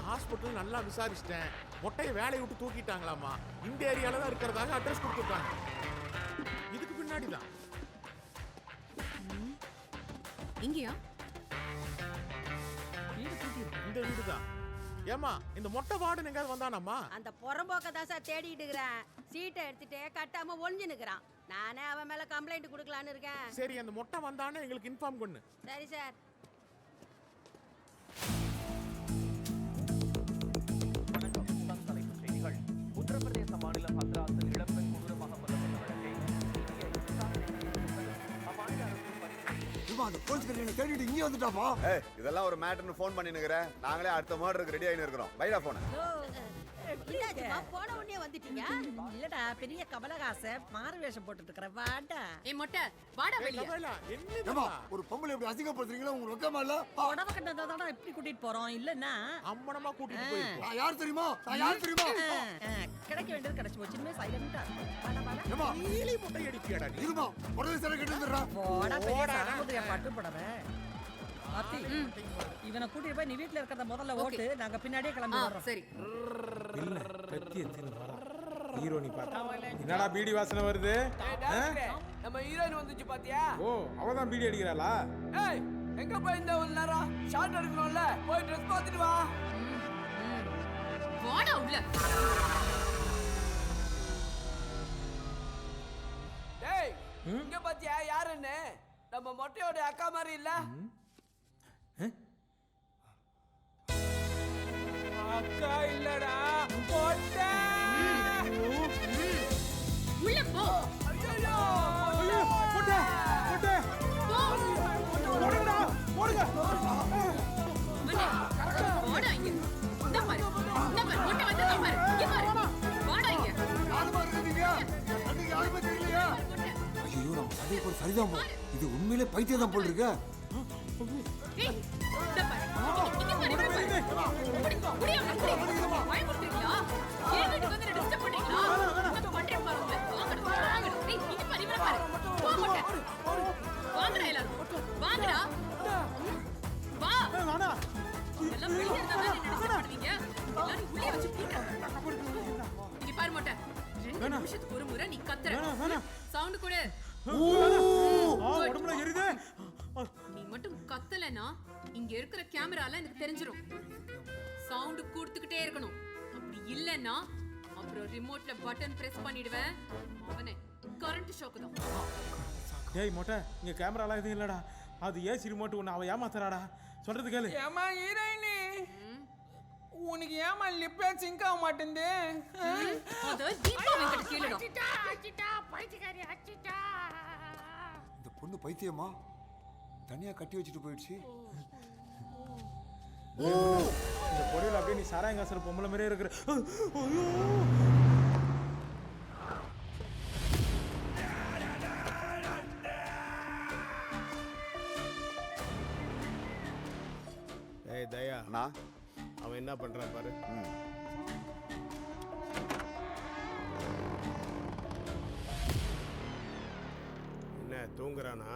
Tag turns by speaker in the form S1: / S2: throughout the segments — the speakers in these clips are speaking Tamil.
S1: நான் ஹாஸ்பிட்டல் நல்லா விசாரிச்சிட்டேன். மொட்டையை வேலையை விட்டு தூக்கிட்டாங்களாமா. இந்த ஏரியால தான் இருக்கிறதாக அட்ரஸ் கொடுத்துருக்காங்க. இதுக்கு பின்னாடி தான்.
S2: இங்கயா?
S1: இந்த வீடு தான். ஏமா இந்த மொட்டை வார்டன் எங்காவது வந்தானாமா?
S3: அந்த புறம்போக்க தான் சார் தேடிட்டு இருக்கிறேன். சீட்டை எடுத்துட்டு கட்டாம ஒளிஞ்சு நிக்கிறான். நானே அவன் மேல கம்ப்ளைண்ட் கொடுக்கலான்னு இருக்கேன்.
S1: சரி, அந்த மொட்டை வந்தானே எங்களுக்கு இன்ஃபார்ம் பண்ணு.
S3: சரி சார்.
S4: உத்தரப்பிரதேச மாநிலம் ஹத்ராஸில் இளம்பெண் கொடூரமாக கொல்லப்பட்ட வழக்கை
S5: தேடிட்டு இங்கே வந்துட்டாப்பா.
S6: இதெல்லாம் ஒரு மேட்டர்னு ஃபோன் பண்ணி நிக்கிறேன். நாங்களே அடுத்த மர்டருக்கு ரெடி ஆயின்னு இருக்கிறோம். வைடா போன.
S3: போன உடனே வந்துட்டீங்க?
S7: இல்லடா, பெரிய கமலஹாச மாறு வேஷம் போட்டுட்டு இருக்கற. வாடா
S2: ஏய் மொட்டை, வாடா வெளிய.
S1: என்னமா
S5: ஒரு பொம்பளை எப்படி அசிங்கப்படுத்துறீங்களா? உங்களுக்கு வெக்கமா இல்ல?
S7: உடவ கட்டறதோட இப்படி கூட்டிட்டு போறோம் இல்லன்னா
S1: அம்மனமா கூட்டிட்டு போயிருக்கோம்.
S5: நான் யார் தெரியுமா?
S7: கிடைக்க வேண்டியது கிடைச்சு போச்சு. இனிமே சைலண்டா வாடா வாடா.
S5: ஏமா
S1: நீலி மொட்டை அடிக்கியாடா நீ?
S5: இருமா, உடனே சரி கட்டி வந்துடுறா.
S7: போடா பெரிய சாமுதிரியா பட்டு போடவே. ஆத்தி, இவனை கூட்டிட்டு போய் நீ வீட்ல இருக்கறத முதல்ல ஓட்டு. நாங்க பின்னாடியே கிளம்பி வரோம்.
S2: சரி.
S8: இல்ல கத்தி எடுத்து வரா. ஹீரோனி பார்த்தா என்னடா பீடி வாசனை வருது?
S9: நம்ம ஹீரோயின் வந்துச்சு பாத்தியா?
S8: ஓ, அவதான் பீடி அடிக்கறாளா?
S9: ஏய், எங்க போய் இந்த ஒரு நேரம் ஷாட் எடுக்கணும்ல? போய் ட்ரெஸ் பார்த்துட்டு வா.
S2: வாடா உள்ள.
S9: டேய், இங்க பாத்தியா யாருன்னு? நம்ம மொட்டையோட அக்கா மாதிரி இல்ல? அக்கா இல்லடா, மொட்டை.
S2: உள்ள போ.
S9: ஐயோ
S8: மொட்டை மொட்டை
S2: போ.
S8: ஓடுடா, ஓடுங்க.
S2: வாடா இங்க. இந்த பாரு. மொட்டை வந்து தான் பாரு. இங்க பாரு. வாடா இங்க.
S5: யாருமா இருக்கீங்க? அன்னைக்கு யாருமே தெரியலையா? ஐயோ, நம்ம அதே போல சரிதான். இது உண்மையிலே பைத்தியம் தான் போல இருக்கு.
S2: ஏய், இந்த பாரு. இங்க பாரு. புடி அவன புடி. பயமுறுத்துறீங்களா? ஏன் வீட்டுக்கு வந்து டிஸ்டர்ப் பண்றீங்களா? என்ன பண்றீங்க பாருங்க. வாங்கடா. ஏய், இங்க பாரு. இவன பாரு. போ மொட்டை. வாங்கடா எல்லாரும். வாங்கடா. வா.
S8: வாடா.
S2: எல்லாம் வெளிய இருந்தா தானே டிஸ்டர்ப் பண்ணுவீங்க. எல்லாரும் உள்ளே வச்சு பூட்டு. இங்க பாரு மொட்டை. 2 நிமிஷத்துக்கு ஒரு முறை நீ கத்துற. சவுண்ட் கொடு.
S8: உடம்புல எரியுது.
S2: நீ மட்டும் கத்தலனா இங்க இருக்கிற கேமரால எனக்கு தெரிஞ்சிரும். சவுண்ட் கொடுத்துக்கிட்டே இருக்கணும். அப்படி இல்லன்னா அப்புறம் ரிமோட்ல பட்டன் பிரஸ் பண்ணிடுவேன். அவனே கரண்ட் ஷாக் தான்.
S8: டேய் மொட்டை, இங்க கேமராலாம் எதுவும் இல்லடா. அது ஏசி ரிமோட் ஒன்று அவன் ஏமாத்துறாடா. சொல்றது கேளு.
S9: ஏமா ஹீரோயினி, உனக்கு ஏமா லிப்பே சிங்க் ஆக மாட்டேங்குது?
S2: அது தீபா வெங்கட் கேளுடா.
S5: இந்த பொண்ணு பைத்தியமா? தனியா கட்டி வச்சுட்டு போயிடுச்சு.
S8: இந்த பொடியில அப்படியே நீ சாராயங்காசர் பொம்பளை மாதிரியே இருக்கிற. ஐயோ,
S1: ஏய் தயா,
S6: அண்ணா
S1: அவன் என்ன பண்றான் பாரு. என்ன தூங்குறானா?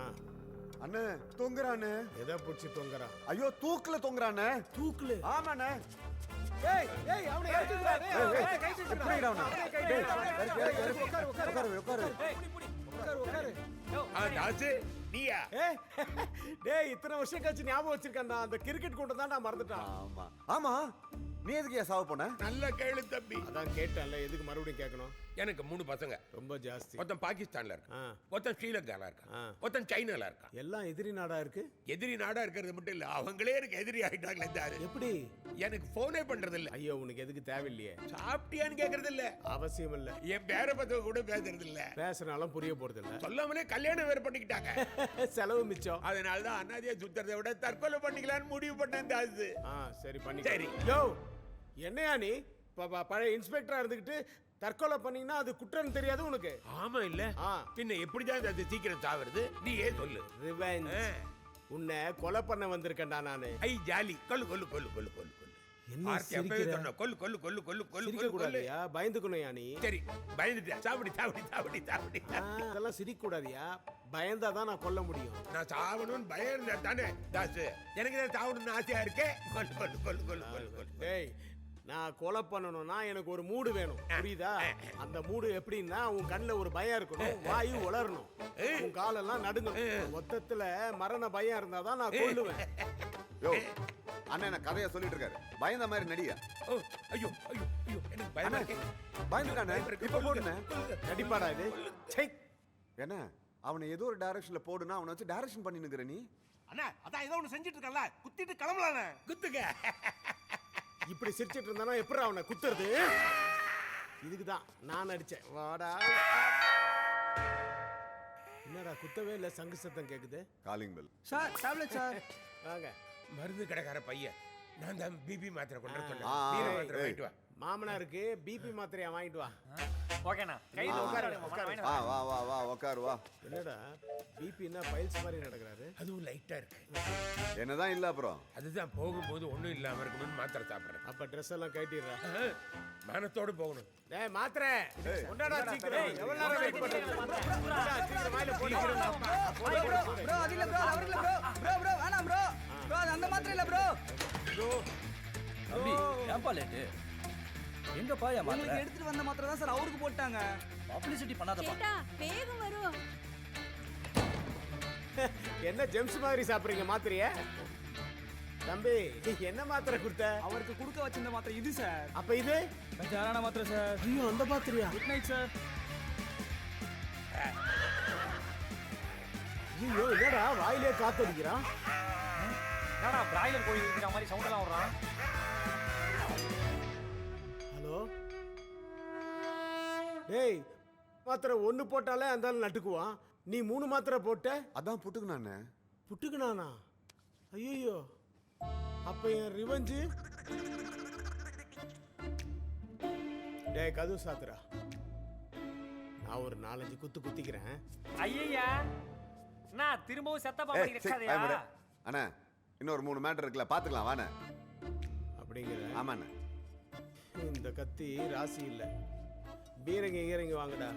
S6: அண்ணே தொங்குறானே.
S1: எதை பிடிச்சி தூங்குறான்?
S6: ஐயோ, தூக்குல தொங்குறானே.
S1: தூக்குல?
S6: ஆமாண்ணே.
S9: ஏய் ஏய், அவனை ஏத்துடா. கை
S6: எப்படிடா அவன? உட்காரு உட்காரு.
S9: உட்காரு.
S1: நீயா? டேய், இத்தனை வருஷம் கழிச்சு ஞாபகம் வச்சிருக்கேன்டா. அந்த கிரிக்கெட் கூட்டம் தான் நான் மறந்துட்டான்.
S6: ஆமா ஆமா, நீ எதுக்கு சாவ போன?
S10: நல்ல கேளு தம்பி.
S1: அதான் கேட்டேன்ல, எதுக்கு மறுபடியும் கேட்கணும்?
S10: எனக்கு 3 பசங்க.
S1: ரொம்ப ஜாஸ்தி.
S10: ஒருத்தன் பாகிஸ்தான்ல இருக்கான்,
S1: ஆ.
S10: ஒருத்தன் ஸ்ரீலங்கால இருக்கான்,
S1: ஆ.
S10: ஒருத்தன் சைனால இருக்கான்.
S1: எல்லாம் எதிரி நாடா இருக்கு.
S10: எதிரி நாடா இருக்கிறது மட்டும் இல்ல, அவங்களே எனக்கு எதிரி ஆயிட்டாங்களே. தாரு
S1: எப்படி?
S10: எனக்கு போனே பண்றது இல்ல.
S1: ஐயோ, உனக்கு எதுக்கு தேவையில்லையே.
S10: சாப்பிட்டியான்னு கேக்குறது இல்ல,
S1: அவசியம் இல்ல.
S10: என் பேர பத்த கூட பேசுறது இல்ல,
S1: பேசினாலும் புரிய போறது இல்ல.
S10: சொல்லாமலே கல்யாணம் வேற பண்ணிக்கிட்டாங்க.
S1: செலவு மிச்சம்.
S10: அதனாலதான் அண்ணாதியா சுத்துறதை விட தற்கொலை பண்ணிக்கலான்னு முடிவு பண்ணேன். தாது
S1: சரி பண்ணி.
S10: சரி.
S1: யோ, என்னையா நீ பழைய இன்ஸ்பெக்டரா இருந்துகிட்டு தற்கொலை பண்ணீங்கன்னா அது குற்றம் தெரியாது உனக்கு?
S10: ஆமா இல்ல, பின்ன எப்படிதான் அது சீக்கிரம் சாவுறது? நீ ஏன் சொல்லு.
S1: ரிவெஞ்ச். உன்னை கொலை பண்ண வந்திருக்கேன்டா நானு.
S10: ஐ ஜாலி. கொல்லு கொல்லு கொல்லு கொல்லு கொல்லு கொல்லு.
S5: என்ன
S10: ஆர்த்தி அப்பவே
S5: சிரிக்கிற?
S10: சொன்ன கொல்லு கொல்லு கொல்லு கொல்லு கொல்லு
S5: சிரிக்க
S10: கொல்லு கொல்லு
S5: கூடாதியா, பயந்துக்கணும்யா நீ.
S10: சரி பயந்துட்டேன் சாப்பிடி சாப்பிடி சாப்பிடி சாப்பிடி
S5: அதெல்லாம் சிரிக்க கூடாதியா, பயந்தாதான் நான் கொல்ல முடியும்.
S10: நான் சாவணும்னு பயம் இருந்தா தானே தாசு எனக்கு தான் சாவணும்னு ஆசையா இருக்கே கொல்லு கொல்லு கொல்லு கொல்லு கொல்லு கொல்லு
S5: டேய், நான் கொலை பண்ணணும்னா எனக்கு ஒரு மூடு வேணும், புரியுதா? அந்த மூடு எப்படின்னா, உன் கண்ணுல ஒரு பயம் இருக்கணும், வாயு உளரணும், உன் காலெல்லாம் நடுங்கணும். மொத்தத்துல மரண பயம் இருந்தாதான் நான் கொல்லுவேன்.
S6: யோ அண்ணன் என்ன கதையா சொல்லிட்டு இருக்காரு, பயந்த மாதிரி நடியா.
S10: ஓ ஐயோ ஐயோ ஐயோ எனக்கு பயமா இருக்கு
S6: பயந்துட்டானே, இப்ப போடுனே.
S5: நடிப்பாடா இது? சை,
S6: என்ன அவனை ஏதோ ஒரு டைரக்ஷன்ல போடுனா அவனை வச்சு டைரக்ஷன் பண்ணி நிக்கிற நீ.
S8: அண்ணா அதான் ஏதோ ஒன்று செஞ்சுட்டு இருக்கல, குத்திட்டு கிளம்பலாண்ணே.
S10: குத்துக்க
S5: இப்படி சிரிச்சிட்டு இருந்தானா எப்படி அவனை குத்துறது? இதுக்குதான் நான் நடிச்சேன். வாடா. என்னடா குத்தவே இல்ல, சங்கு சத்தம் கேக்குது.
S6: Calling bell.
S9: Sir tablet sir.
S5: வாங்க.
S10: மருந்து கடைக்கார பையன் நான் தான் பிபி மாத்திரை கொண்டு வர சொன்னேன்
S6: ஆ,
S10: நீரை
S6: ஏய்,
S10: மாத்திரை வாங்கிட்டு வா
S5: மாமனாருக்கு பிபி மாத்திரையா வாங்கிட்டு வா.
S4: ஓகேண்ணா
S5: கையில உட்காரு, உட்காரு.
S6: வா வா வா வா உட்காரு வா.
S5: என்னடா பிபின்னா பைல்ஸ் மாதிரி நடக்கிறாரு?
S10: அதுவும் லைட்டா இருக்கு
S6: என்னதான் இல்ல அப்புறம்?
S10: அதுதான் போகும்போது ஒண்ணும் இல்லாம இருக்கணும்னு மாத்திரை சாப்பிடுறேன்
S5: அப்ப ட்ரெஸ் எல்லாம் கட்டிடுறா.
S10: மனத்தோடு போகணும்
S5: டேய் மாத்திரை கொண்டாடா சீக்கிரம். எவ்வளவு நேரம் வெயிட் பண்றது? கொண்டா, சீக்கிரம் வாயில போடுகிறேன்.
S9: ப்ரோ அது இல்ல ப்ரோ, அவர் இல்ல ப்ரோ. ப்ரோ வேணாம் ப்ரோ. ப்ரோ அது அந்த மாத்திரை இல்ல ப்ரோ.
S4: தம்பி ஏன்பா லேட்டு எங்கப்பா என் மாத்திரை
S9: உங்களுக்கு எடுத்துட்டு வந்த மாத்திரை தான் சார் அவருக்கு போட்டாங்க.
S4: பப்ளிசிட்டி பண்ணாதப்பா
S3: சேட்டா வேகம் வரும்.
S5: என்ன ஜெம்ஸ் மாதிரி சாப்பிடுறீங்க மாத்திரைய? தம்பி என்ன மாத்திரை கொடுத்த?
S9: அவருக்கு கொடுக்க வச்சிருந்த மாத்திரை இது சார்.
S5: அப்ப இது
S9: ஜாரான மாத்திரை சார்.
S5: ஐயோ அந்த மாத்திரையா?
S9: Good night sir.
S5: ஐயோ என்னடா வாயிலே காத்தடிக்கிறான்?
S4: என்னடா பிராய்லர் கோழி இருக்கிற மாதிரி சவுண்ட் எல்லாம் வர்றான்.
S5: ஹலோ டேய், மாத்திரை ஒன்னு போட்டாலே அந்த ஆள் நட்டுக்குவான், நீ 3 மாத்திரை போட்ட?
S6: அதான் புட்டுக்குனானே.
S5: புட்டுக்குனானா? ஐயோ அப்ப என் ரிவெஞ்சு. டேய் கதவு சாத்துறா, நான் ஒரு 4-5 குத்து குத்திக்கிறேன்.
S4: ஐயா நான் திரும்பவும் செத்தப்பா
S6: ஏய்,
S4: மாதிரி
S6: சீ,
S4: இருக்காதயா
S6: பயப்படு. அண்ணா இன்னொரு 3 மேட்டர் இருக்குல்ல, பாத்துக்கலாம் வாண்ணே.
S5: அப்படிங்கிற
S6: ஆமாண்ணே.
S5: இந்த கத்தி ராசி இல்ல. பீரங்கி வாங்கடா.